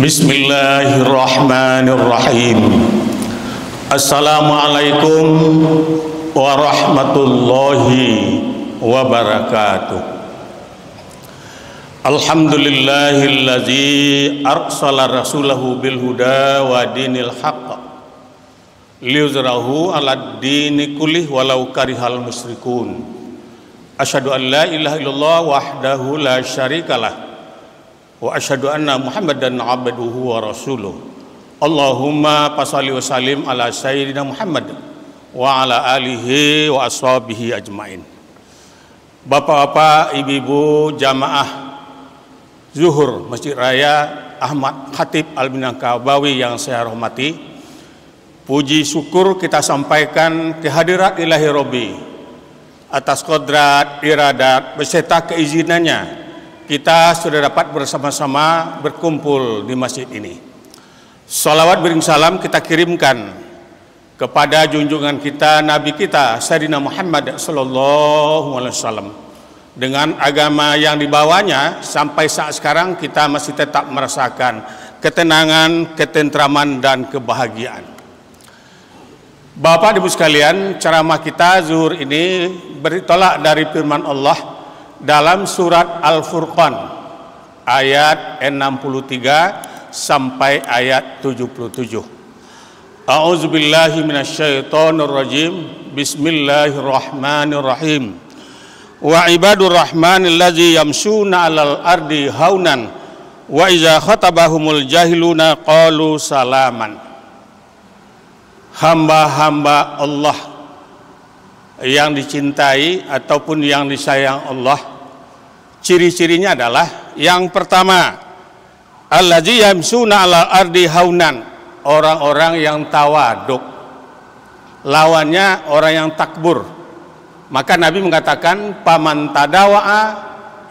Bismillahirrahmanirrahim. Assalamualaikum warahmatullahi wabarakatuh. Alhamdulillahillazi arsala rasulahu bil huda wa dinil haqq liyuzrahu ala dini kullih walau karihal musyrikun. Asyhadu an la ilaha illallah wahdahu la syarikalah wa asyhadu anna Muhammadan abduhu wa rasuluh. Allahumma passalli wa sallim ala sayyidina Muhammad wa ala alihi wa ashabihi ajmain. Bapak-bapak, ibu-ibu jamaah Zuhur Masjid Raya Ahmad Khatib Al-Minangkabawi yang saya hormati, puji syukur kita sampaikan kehadirat Ilahi Robbi atas kodrat, iradat, beserta keizinannya kita sudah dapat bersama-sama berkumpul di masjid ini. Salawat bering salam kita kirimkan kepada junjungan kita, Nabi kita Sayyidina Muhammad sallallahu alaihi wasallam. Dengan agama yang dibawanya sampai saat sekarang kita masih tetap merasakan ketenangan, ketentraman dan kebahagiaan. Bapak Ibu sekalian, ceramah kita zuhur ini bertolak dari firman Allah dalam surat Al-Furqan ayat 63 sampai ayat 77. A'udzubillahi minasyaitonirrajim. Bismillahirrahmanirrahim. Wa ibadur rahmanil ladzi yamshuna 'alal ardi haunan wa idza khatabahumul jahiluna qalu salaman. Hamba-hamba Allah yang dicintai ataupun yang disayang Allah, ciri-cirinya adalah yang pertama, allazi yamsuna 'alal ardi haunan, orang-orang yang tawaduk. Lawannya orang yang takbur. Maka Nabi mengatakan paman tadawa'a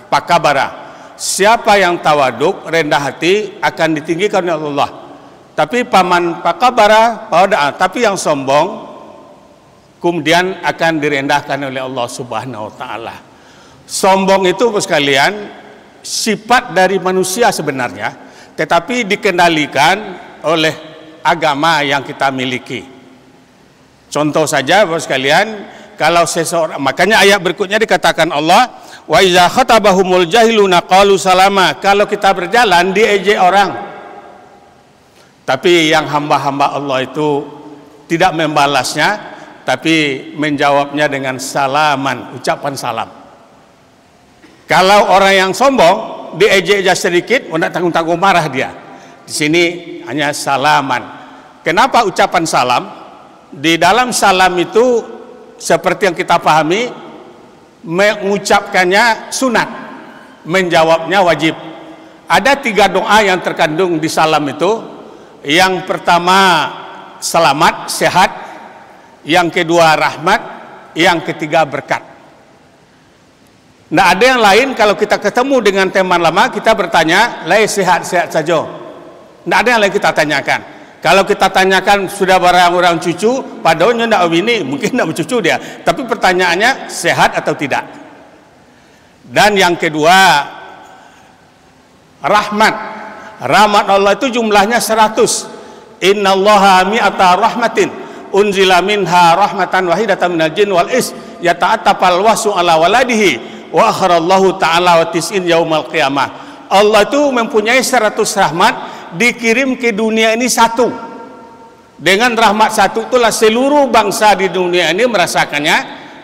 pakabara. Siapa yang tawaduk, rendah hati, akan ditinggikan oleh Allah. Tapi paman pakabara, tapi yang sombong kemudian akan direndahkan oleh Allah Subhanahu wa taala. Sombong itu sekalian sifat dari manusia sebenarnya, tetapi dikendalikan oleh agama yang kita miliki. Contoh saja Bapak sekalian, kalau seseorang, makanya ayat berikutnya dikatakan Allah, wa iza khatabahumul jahiluna qalu salama. Kalau kita berjalan diejek orang. Tapi yang hamba-hamba Allah itu tidak membalasnya, tapi menjawabnya dengan salaman, ucapan salam. Kalau orang yang sombong diejek aja sedikit, tidak tanggung-tanggung marah dia. Di sini hanya salaman. Kenapa ucapan salam? Di dalam salam itu seperti yang kita pahami, mengucapkannya sunat, menjawabnya wajib. Ada 3 doa yang terkandung di salam itu. Yang pertama selamat, sehat. Yang kedua rahmat, yang ketiga berkat. Nah, ada yang lain, kalau kita ketemu dengan teman lama kita bertanya, "Lai sehat-sehat saja." Nah, ada yang lain kita tanyakan. Kalau kita tanyakan sudah barang orang cucu, padahal tidak ini, mungkin tidak bercucu dia. Tapi pertanyaannya sehat atau tidak. Dan yang kedua rahmat. Rahmat Allah itu jumlahnya 100. Innallaha mi'ata rahmatin unzila minha rahmatan wahidatan minal jin wal is yata'attafal wasu ala waladihi wa akharallahu ta'ala wa tis'in yaumal qiyamah. Allah itu mempunyai 100 rahmat, dikirim ke dunia ini 1. Dengan rahmat 1 itulah seluruh bangsa di dunia ini merasakannya,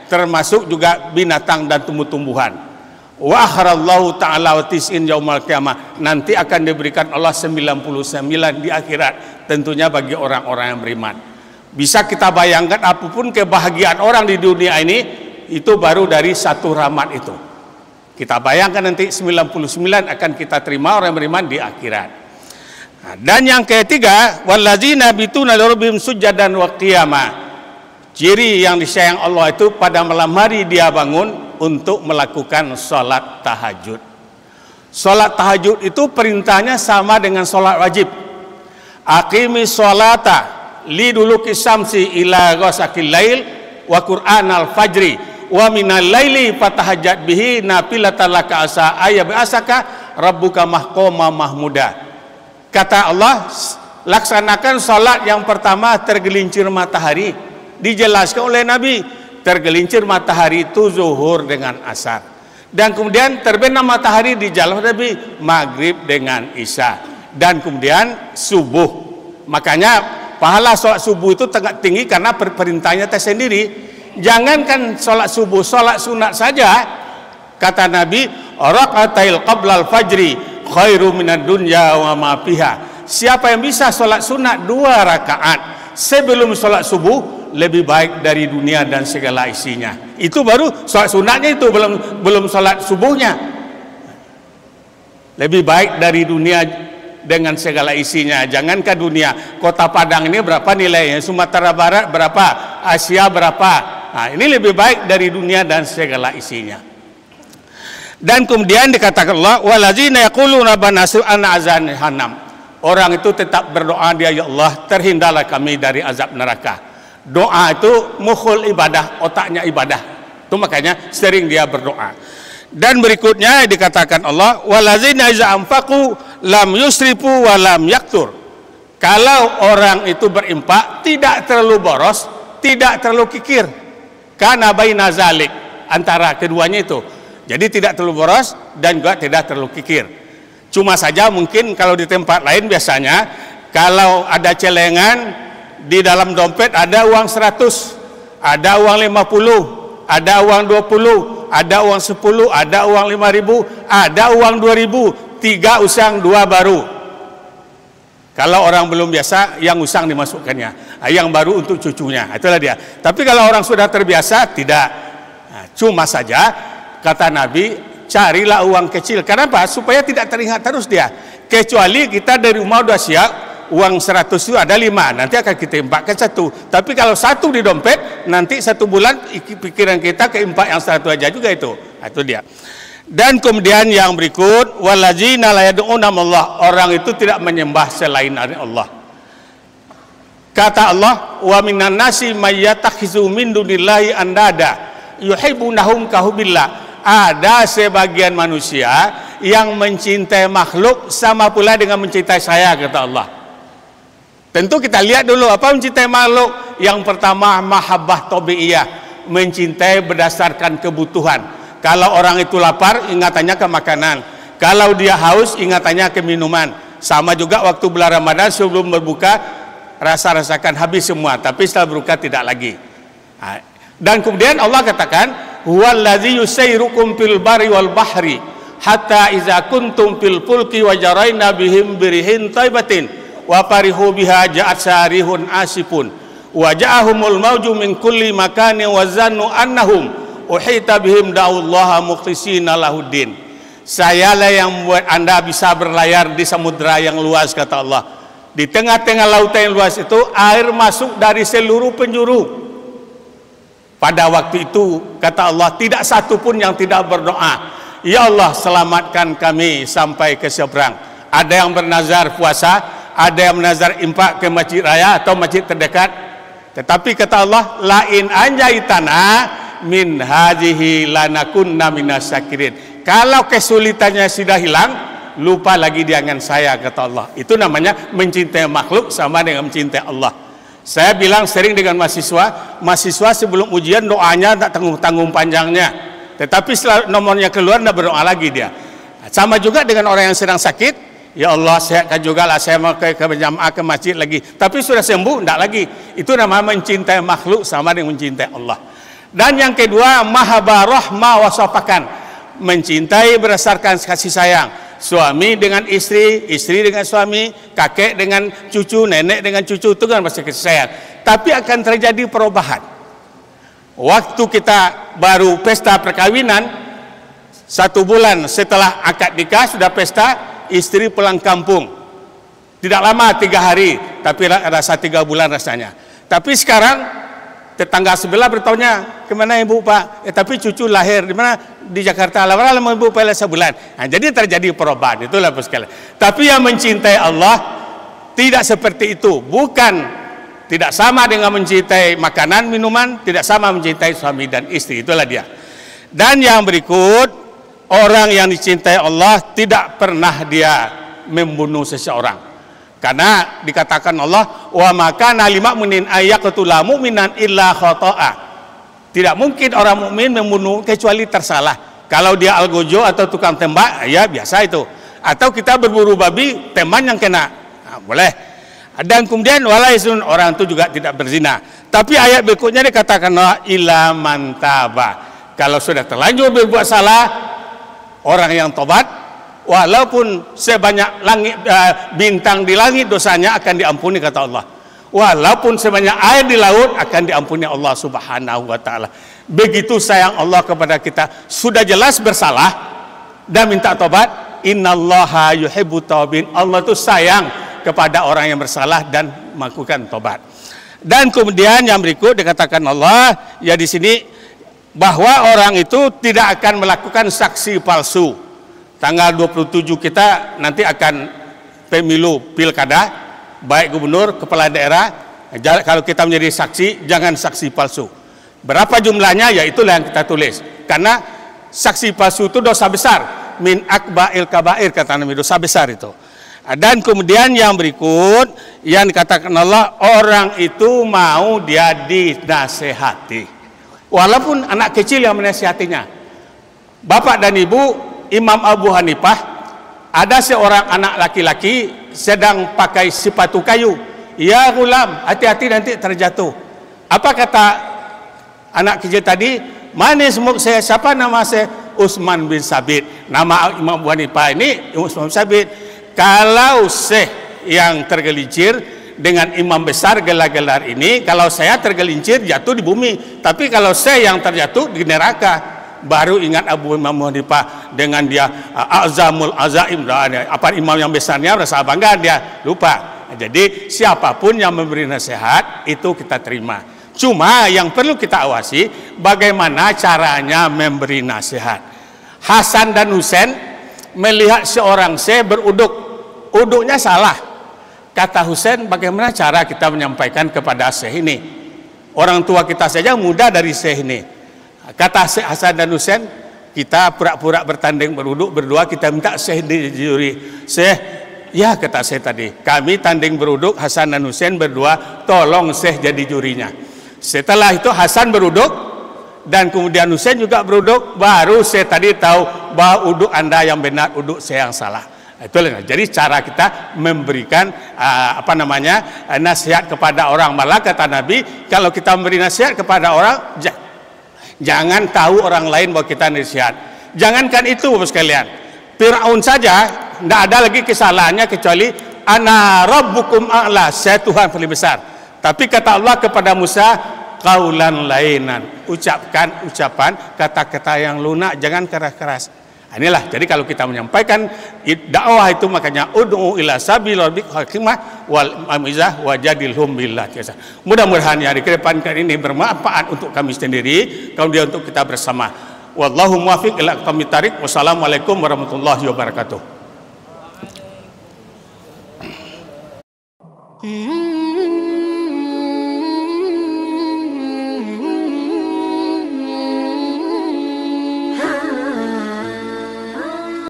termasuk juga binatang dan tumbuh-tumbuhan. Wa akharallahu ta'ala wa tis'in yaumal qiyamah. Nanti akan diberikan Allah 99 di akhirat, tentunya bagi orang-orang yang beriman. Bisa kita bayangkan apapun kebahagiaan orang di dunia ini, itu baru dari 1 rahmat itu. Kita bayangkan nanti 99 akan kita terima orang beriman di akhirat. Nah, dan yang ketiga, walladzina bituna lirabbihim sujadan wa qiyama. Ciri yang disayang Allah itu pada malam hari dia bangun untuk melakukan sholat tahajud. Sholat tahajud itu perintahnya sama dengan sholat wajib. Aqimi sholata liduluki samsi ila ghasaqil lail wa qur'anal fajri wa minal laili fatahajjat bihi nafilatan laka asa ayyab'asaka rabbuka mahqama mahmuda. Kata Allah, laksanakan salat yang pertama tergelincir matahari. Dijelaskan oleh Nabi, tergelincir matahari itu zuhur dengan asar. Dan kemudian terbenam matahari di jalan Nabi, maghrib dengan isya. Dan kemudian subuh. Makanya pahala sholat subuh itu sangat tinggi karena perintahnya tersendiri. Jangankan sholat subuh, sholat sunat saja. Kata Nabi, raqatail qablal fajri khairu minad dunya wa ma fiha. Siapa yang bisa sholat sunat 2 rakaat sebelum sholat subuh, lebih baik dari dunia dan segala isinya. Itu baru sholat sunatnya, itu belum sholat subuhnya. Lebih baik dari dunia dengan segala isinya. Jangankan dunia, kota Padang ini berapa nilainya, Sumatera Barat berapa, Asia berapa. Nah, ini lebih baik dari dunia dan segala isinya. Dan kemudian dikatakan Allah, walazina yaquluna rabbana su'ana azan jahannam. Orang itu tetap berdoa, dia, ya Allah, terhindarlah kami dari azab neraka. Doa itu mukhul ibadah, otaknya ibadah. Itu makanya sering dia berdoa. Dan berikutnya dikatakan Allah, walazina iza anfaqu lam yusrifu wa lam yaktur. Kalau orang itu berimpak, tidak terlalu boros, tidak terlalu kikir. Kana baina zalik, antara keduanya itu. Jadi tidak terlalu boros dan juga tidak terlalu kikir. Cuma saja mungkin kalau di tempat lain biasanya kalau ada celengan di dalam dompet ada uang 100, ada uang 50, ada uang 20, ada uang 10, ada uang 5.000, ada uang 2.000, 3 usang 2 baru. Kalau orang belum biasa, yang usang dimasukkannya, yang baru untuk cucunya, itulah dia. Tapi kalau orang sudah terbiasa, tidak. Nah, cuma saja kata Nabi, carilah uang kecil. Kenapa? Supaya tidak teringat terus dia. Kecuali kita dari rumah sudah siap, uang 100 itu ada 5, nanti akan kita impakkan 1. Tapi kalau 1 di dompet, nanti 1 bulan pikiran kita keimpak yang 1 aja juga itu. Itu dia. Dan kemudian yang berikut, walazina la yad'una Allah, orang itu tidak menyembah selain Allah. Kata Allah, wa minan nasi may yatakhizu min dunillahi andada yuhibbunahum kahubbillah. Ada sebagian manusia yang mencintai makhluk sama pula dengan mencintai saya, kata Allah. Tentu kita lihat dulu apa mencintai makhluk. Yang pertama, mahabbah tabi'iyah, mencintai berdasarkan kebutuhan. Kalau orang itu lapar, ingatannya ke makanan. Kalau dia haus, ingatannya ke minuman. Sama juga waktu bulan Ramadan sebelum berbuka, rasakan habis semua, tapi setelah berbuka tidak lagi. Dan kemudian Allah katakan, huwallazi yusayyirukum fil barri wal bahri hatta idza kuntum fil fulki wa jarayna bihim birihin taibatin wa farihu biha ja'at sarihun asifun wa ja'ahumul mauju min kulli makanin wa zannu annahum uhita bihim da'ullaha mukhlisina lahuddin. Sayalah yang membuat Anda bisa berlayar di samudra yang luas, kata Allah. Di tengah-tengah lautan yang luas itu air masuk dari seluruh penjuru. Pada waktu itu, kata Allah, tidak satu pun yang tidak berdoa, ya Allah, selamatkan kami sampai ke seberang. Ada yang bernazar puasa, ada yang bernazar impak ke masjid raya atau masjid terdekat. Tetapi kata Allah, lain anjaitana min hadhihi lanakunna minas syakirin. Kalau kesulitannya sudah hilang, lupa lagi dia dengan saya, kata Allah. Itu namanya mencintai makhluk sama dengan mencintai Allah. Saya bilang sering dengan mahasiswa sebelum ujian doanya tak tanggung-tanggung panjangnya. Tetapi setelah nomornya keluar, tidak berdoa lagi dia. Sama juga dengan orang yang sedang sakit, ya Allah sehatkan juga lah, saya mau ke jamaah ke masjid lagi. Tapi sudah sembuh, tidak lagi. Itu namanya mencintai makhluk sama dengan mencintai Allah. Dan yang kedua, mahabbah rahmah wasafakan, mencintai berdasarkan kasih sayang. Suami dengan istri, istri dengan suami, kakek dengan cucu, nenek dengan cucu, itu kan masih kasih sayang. Tapi akan terjadi perubahan. Waktu kita baru pesta perkawinan, 1 bulan setelah akad nikah sudah pesta, istri pulang kampung. Tidak lama, 3 hari, tapi rasa 3 bulan rasanya. Tapi sekarang tetangga sebelah bertanya, kemana ibu pak? Tapi cucu lahir di mana? Di Jakarta. Lama-lama ibu pada sebulan. Nah, jadi terjadi perubahan. Itulah sekalian. Tapi yang mencintai Allah tidak seperti itu. Bukan tidak sama dengan mencintai makanan, minuman, tidak sama mencintai suami dan istri. Itulah dia. Dan yang berikut, orang yang dicintai Allah tidak pernah dia membunuh seseorang. Karena dikatakan Allah, wa maka nalima mu'minin ayyaqtula mu'minan illa khata'a. Tidak mungkin orang mukmin membunuh kecuali tersalah. Kalau dia algojo atau tukang tembak, ya biasa itu. Atau kita berburu babi, teman yang kena, nah, boleh. Dan kemudian walaisun, orang itu juga tidak berzina. Tapi ayat berikutnya dikatakan illa man taba. Kalau sudah terlanjur berbuat salah, orang yang tobat, walaupun sebanyak langit bintang di langit, dosanya akan diampuni kata Allah. Walaupun sebanyak air di laut, akan diampuni Allah Subhanahu wa taala. Begitu sayang Allah kepada kita. Sudah jelas bersalah dan minta tobat. Innallaha yuhibbut tawabin. Allah itu sayang kepada orang yang bersalah dan melakukan tobat. Dan kemudian yang berikut dikatakan Allah, ya di sini bahwa orang itu tidak akan melakukan saksi palsu. Tanggal 27 kita nanti akan pemilu pilkada, baik gubernur, kepala daerah. Kalau kita menjadi saksi, jangan saksi palsu. Berapa jumlahnya? Ya itulah yang kita tulis. Karena saksi palsu itu dosa besar. Min akba'il kabair, kata Nabi, dosa besar itu. Dan kemudian yang berikut yang dikatakan Allah, orang itu mau dia dinasehati. Walaupun anak kecil yang menasihatinya. Bapak dan Ibu, Imam Abu Hanifah, ada seorang anak laki-laki sedang pakai sepatu kayu. Ya gulam, hati-hati nanti terjatuh. Apa kata anak kecil tadi? Manis muk saya, siapa nama saya? Utsman bin Sabit. Nama Imam Abu Hanifah ini Utsman bin Sabit. Kalau Syekh yang tergelincir dengan imam besar gelar-gelar ini, kalau saya tergelincir jatuh di bumi, tapi kalau Syekh yang terjatuh di neraka. Baru ingat Abu Imam Hanifah dengan dia azamul azaim, apa imam yang besarnya, rasa bangga dia lupa. Jadi siapapun yang memberi nasihat itu kita terima. Cuma yang perlu kita awasi bagaimana caranya memberi nasihat. Hasan dan Husain melihat seorang Syekh beruduk. Uduknya salah. Kata Husain, bagaimana cara kita menyampaikan kepada Syekh ini? Orang tua kita saja muda dari Syekh ini. Kata Syekh Hasan dan Husain, kita pura-pura bertanding beruduk berdua, kita minta Syekh di juri. Syekh, ya kata Syekh tadi, kami tanding beruduk, Hasan dan Husain berdua, tolong Syekh jadi jurinya. Setelah itu Hasan beruduk dan kemudian Husain juga beruduk, baru Syekh tadi tahu bahwa uduk Anda yang benar, uduk saya yang salah. Itulah. Jadi cara kita memberikan nasihat kepada orang. Malah kata Nabi, kalau kita memberi nasihat kepada orang, jangan tahu orang lain bahwa kita nasihat. Jangankan itu Bapak sekalian, Fir'aun saja tidak ada lagi kesalahannya kecuali ana rabbukum a'la, saya Tuhan paling besar. Tapi kata Allah kepada Musa, qaulan lainan, ucapkan ucapan kata-kata yang lunak, jangan keras-keras. Inilah, jadi kalau kita menyampaikan dakwah itu, makanya ud'u ila sabil rabbikal hikmah wal amizah wajadilhum billah. Mudah-mudahan yang dikedepankan ini bermanfaat untuk kami sendiri, kemudian untuk kita bersama. Wallahu muwaffiq ila aqwamit thariq. Wassalamualaikum warahmatullahi wabarakatuh.